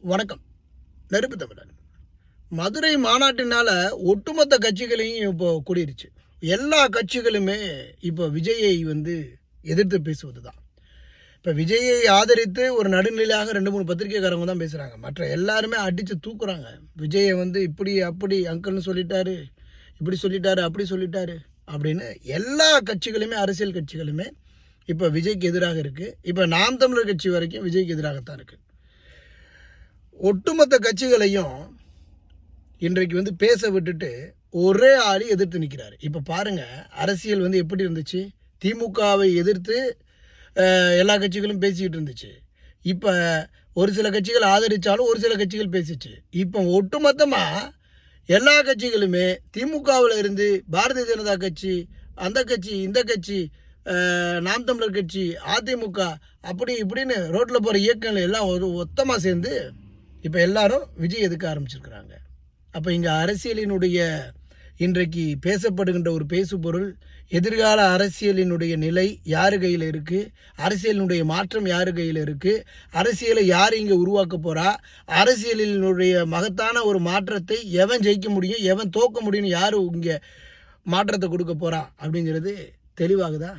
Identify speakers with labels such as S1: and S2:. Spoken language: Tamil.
S1: வணக்கம். நெருப்பு தமிழன். மதுரை மாநாட்டினால ஒட்டுமொத்த கட்சிகளையும் இப்போ கூடிருச்சு. எல்லா கட்சிகளுமே இப்போ விஜயை எதிர்த்து பேசுவது தான். இப்போ விஜயை ஆதரித்து ஒரு நடுநிலையாக 2-3 பத்திரிகைக்காரங்க தான் பேசுகிறாங்க. மற்ற எல்லாருமே அடித்து தூக்குறாங்க. விஜயை இப்படி அப்படி அங்கிள்னு சொல்லிட்டாரு, இப்படி சொல்லிட்டாரு, அப்படி சொல்லிட்டாரு அப்படின்னு எல்லா கட்சிகளுமே, அரசியல் கட்சிகளுமே இப்போ விஜய்க்கு எதிராக இருக்குது. இப்போ நாம் தமிழர் கட்சி வரைக்கும் விஜய்க்கு எதிராகத்தான் இருக்குது. ஒட்டுமொத்த கட்சிகளையும் இன்றைக்கு பேச விட்டுட்டு ஒரே ஆளி எதிர்த்து நிற்கிறாரு. இப்போ பாருங்கள், அரசியல் எப்படி இருந்துச்சு. திமுகவை எதிர்த்து எல்லா கட்சிகளும் பேசிக்கிட்டு இருந்துச்சு. இப்போ ஒரு சில கட்சிகள் ஆதரித்தாலும் ஒரு சில கட்சிகள் பேசிச்சு. இப்போ ஒட்டுமொத்தமாக எல்லா கட்சிகளுமே திமுகவில் இருந்து பாரதிய ஜனதா கட்சி, அந்த கட்சி, இந்த கட்சி, நாம் தமிழர் கட்சி, அதிமுக, அப்படி இப்படின்னு ரோட்டில் போகிற இயக்கங்கள் எல்லாம் ஒரு மொத்தமாக சேர்ந்து இப்போ எல்லாரும் விஜய் எதுக்க ஆரம்பிச்சிருக்கிறாங்க. அப்போ இங்கே அரசியலினுடைய இன்றைக்கு பேசப்படுகின்ற ஒரு பேசுபொருள், எதிர்கால அரசியலினுடைய நிலை யார் கையில் இருக்குது, அரசியலினுடைய மாற்றம் யார் கையில் இருக்குது, அரசியலை யார் இங்கே உருவாக்க போகிறா, அரசியலினுடைய மகத்தான ஒரு மாற்றத்தை எவன் ஜெயிக்க முடியும், எவன் தோக்க முடியும்னு யார் இங்கே மாற்றத்தை கொடுக்க போகிறா அப்படிங்கிறது தெளிவாகுதா?